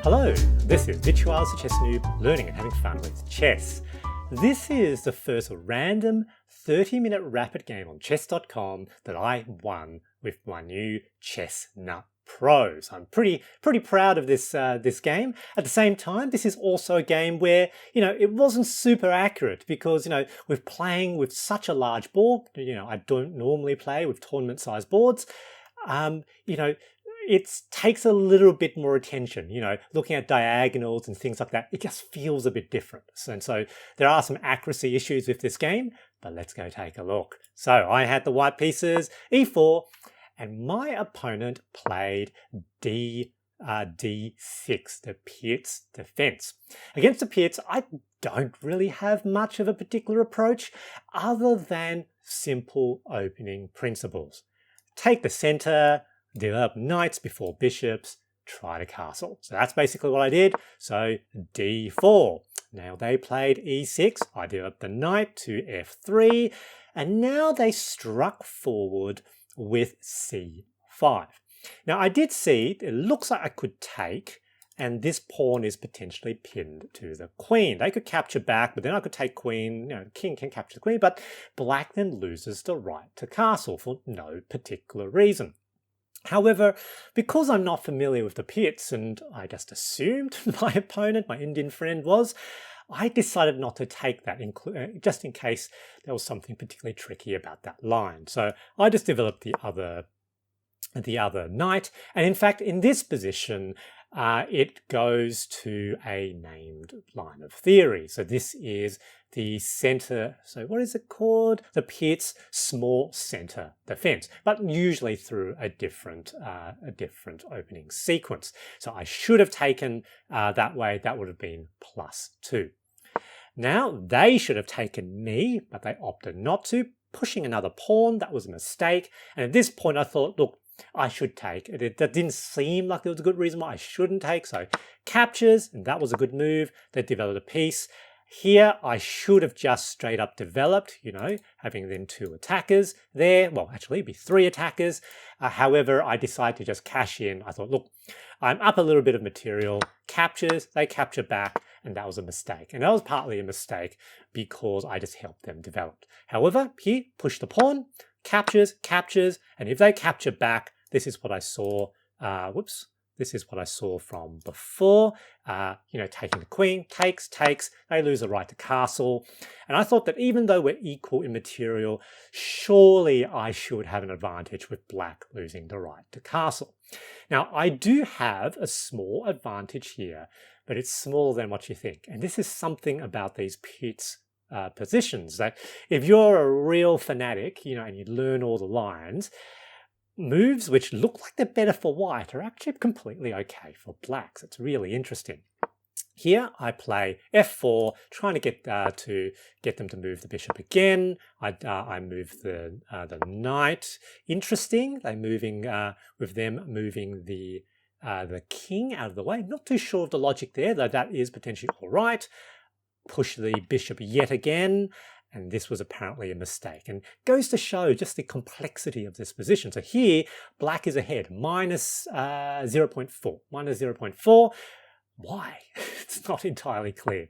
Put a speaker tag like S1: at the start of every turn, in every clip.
S1: Hello, this is Virtuals the Chess Noob, learning and having fun with chess. This is the first random 30-minute rapid game on chess.com that I won with my new Chestnut Pro. So I'm pretty proud of this game. At the same time, this is also a game where, it wasn't super accurate because, with playing with such a large board, I don't normally play with tournament-sized boards, it takes a little bit more attention, looking at diagonals and things like that. It just feels a bit different. And so there are some accuracy issues with this game, but let's go take a look. So I had the white pieces, e4, and my opponent played d6, the Piet's defense. Against the Piet's, I don't really have much of a particular approach other than simple opening principles. Take the center, develop knights before bishops, try to castle. So that's basically what I did. So d4. Now they played e6. I developed the knight to f3. And now they struck forward with c5. Now I did see, it looks like I could take, and this pawn is potentially pinned to the queen. They could capture back, but then I could take queen. The king can capture the queen, but black then loses the right to castle for no particular reason. However, because I'm not familiar with the Piet's and I just assumed my opponent, my Indian friend, was, I decided not to take that, just in case there was something particularly tricky about that line. So I just developed the other knight. And in fact, in this position, it goes to a named line of theory. So this is the center, so what is it called? The Piet's small center defense, but usually through a different opening sequence. So I should have taken that way. That would have been +2. Now they should have taken me, but they opted not to, pushing another pawn. That was a mistake. And at this point I thought, look, I should take. That didn't seem like there was a good reason why I shouldn't take. So captures, and that was a good move. They developed a piece. Here, I should have just straight up developed, having then 2 attackers there. Well, actually, it'd be 3 attackers. However, I decided to just cash in. I thought, look, I'm up a little bit of material. Captures, they capture back, and that was a mistake. And that was partly a mistake because I just helped them develop. However, here, push the pawn, captures, and if they capture back, this is what I saw. This is what I saw from before. Taking the queen, takes, they lose the right to castle. And I thought that even though we're equal in material, surely I should have an advantage with black losing the right to castle. Now, I do have a small advantage here, but it's smaller than what you think. And this is something about these Piet's positions, that if you're a real fanatic, and you learn all the lines, moves which look like they're better for white are actually completely okay for black. So it's really interesting. Here I play f4, trying to get them to move the bishop again. I move the knight. Interesting. They moving with them moving the king out of the way. Not too sure of the logic there, though that is potentially all right. Push the bishop yet again. And this was apparently a mistake, and goes to show just the complexity of this position. So here, black is ahead, minus 0.4. Why? It's not entirely clear.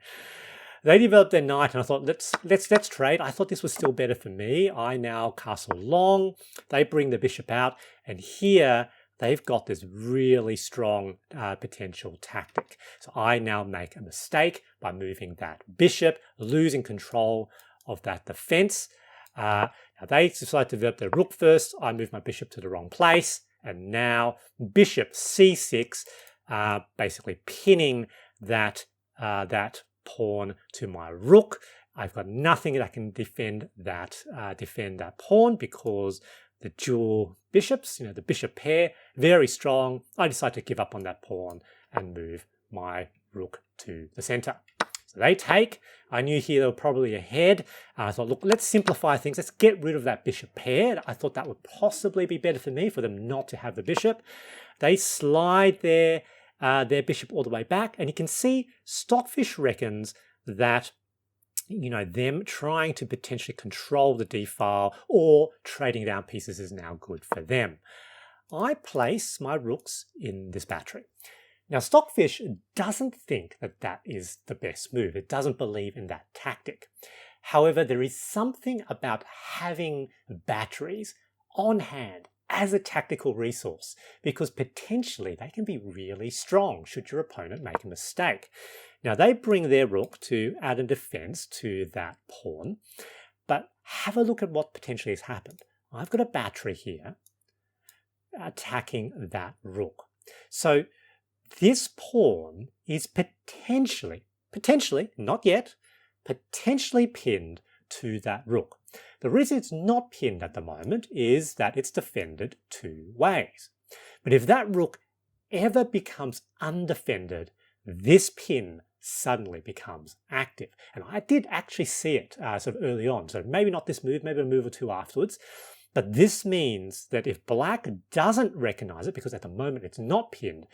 S1: They developed their knight, and I thought, let's trade. I thought this was still better for me. I now castle long. They bring the bishop out, and here they've got this really strong potential tactic. So I now make a mistake by moving that bishop, losing control of that defense. Now they decide to develop their rook first. I move my bishop to the wrong place, and now bishop c6, basically pinning that pawn to my rook. I've got nothing that can defend that pawn because the dual bishops, the bishop pair, very strong. I decide to give up on that pawn and move my rook to the center. So they take. I knew here they were probably ahead. I thought, look, let's simplify things. Let's get rid of that bishop pair. I thought that would possibly be better for me, for them not to have the bishop. They slide their bishop all the way back, and you can see Stockfish reckons that them trying to potentially control the d-file or trading down pieces is now good for them. I place my rooks in this battery. Now, Stockfish doesn't think that that is the best move. It doesn't believe in that tactic. However, there is something about having batteries on hand as a tactical resource, because potentially they can be really strong should your opponent make a mistake. Now, they bring their rook to add a defense to that pawn, but have a look at what potentially has happened. I've got a battery here attacking that rook. So this pawn is potentially, not yet, potentially pinned to that rook. The reason it's not pinned at the moment is that it's defended two ways. But if that rook ever becomes undefended, this pin suddenly becomes active. And I did actually see it sort of early on. So maybe not this move, maybe a move or two afterwards. But this means that if black doesn't recognize it, because at the moment it's not pinned,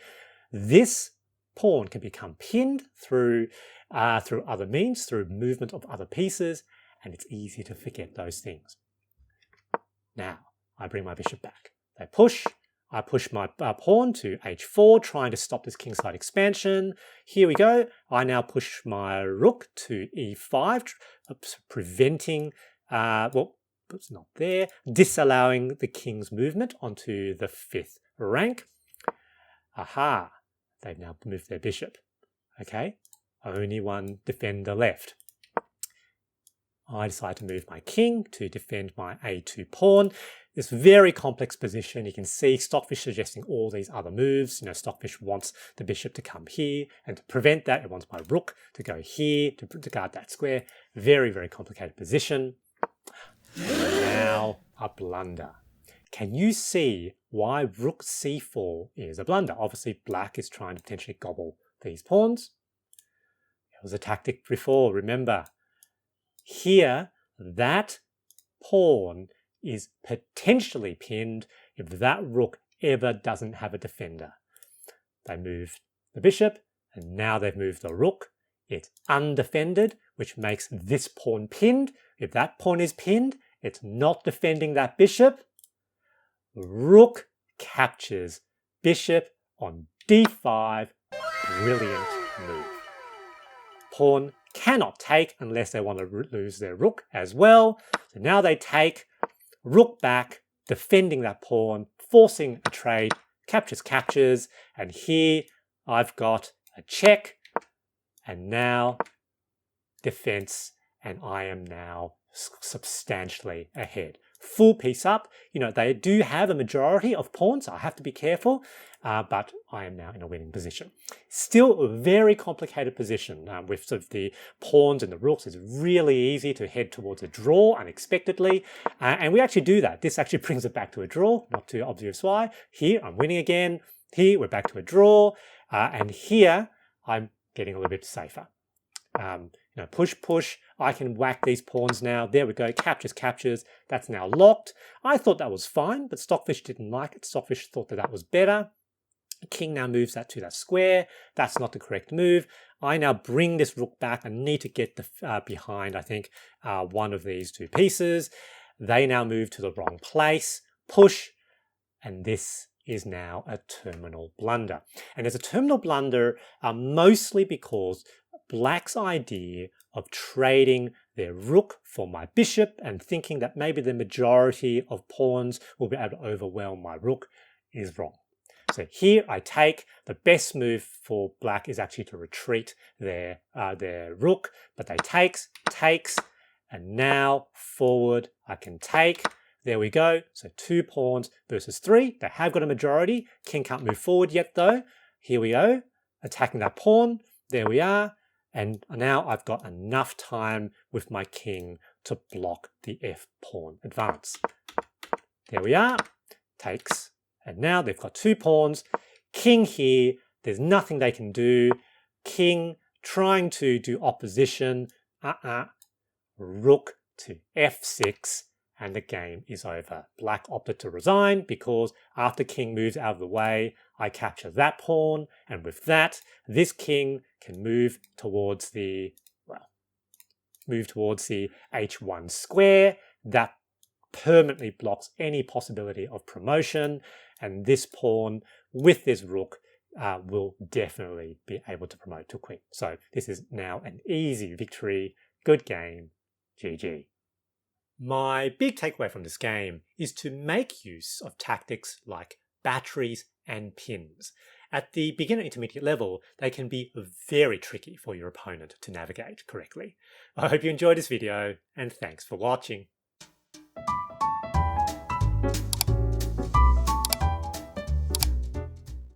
S1: this pawn can become pinned through other means, through movement of other pieces, and it's easy to forget those things. Now, I bring my bishop back. They push. I push my pawn to h4, trying to stop this kingside expansion. Here we go. I now push my rook to e5, preventing, well, it's not there, disallowing the king's movement onto the 5th rank. Aha, they've now moved their bishop. Okay, only one defender left. I decide to move my king to defend my a2 pawn. This very complex position, you can see Stockfish suggesting all these other moves. Stockfish wants the bishop to come here, and to prevent that, it wants my rook to go here to guard that square. Very, very complicated position. Now, a blunder. Can you see why rook c4 is a blunder? Obviously, black is trying to potentially gobble these pawns. It was a tactic before, remember. Here, that pawn is potentially pinned if that rook ever doesn't have a defender. They moved the bishop, and now they've moved the rook. It's undefended, which makes this pawn pinned. If that pawn is pinned, it's not defending that bishop. Rook captures bishop on d5. Brilliant move. Pawn cannot take unless they want to lose their rook as well. So now they take, rook back, defending that pawn, forcing a trade, captures, and here I've got a check, and now defense, and I am now substantially ahead. Full piece up. They do have a majority of pawns, so I have to be careful, but I am now in a winning position. Still a very complicated position with sort of the pawns and the rooks. It's really easy to head towards a draw unexpectedly, and we actually do that. This actually brings it back to a draw, not too obvious why. Here, I'm winning again. Here, we're back to a draw, and here, I'm getting a little bit safer. Push, I can whack these pawns now. There we go, captures. That's now locked. I thought that was fine, but Stockfish didn't like it. Stockfish thought that was better. King now moves that to that square. That's not the correct move. I now bring this rook back. I need to get behind, I think, one of these two pieces. They now move to the wrong place. Push, and this is now a terminal blunder. And it's a terminal blunder mostly because black's idea of trading their rook for my bishop and thinking that maybe the majority of pawns will be able to overwhelm my rook is wrong. So here I take, the best move for black is actually to retreat their rook, but they takes, and now forward I can take. There we go. So 2 pawns versus 3. They have got a majority. King can't move forward yet though. Here we go, attacking that pawn. There we are. And now I've got enough time with my king to block the f pawn advance. There we are. Takes. And now they've got 2 pawns. King here. There's nothing they can do. King trying to do opposition. Rook to f6. And the game is over. Black opted to resign because after king moves out of the way, I capture that pawn. And with that, this king can move towards the h1 square. That permanently blocks any possibility of promotion. And this pawn with this rook will definitely be able to promote to Queen. So this is now an easy victory. Good game. GG. My big takeaway from this game is to make use of tactics like batteries and pins. At the beginner intermediate level, they can be very tricky for your opponent to navigate correctly. I hope you enjoyed this video, and thanks for watching.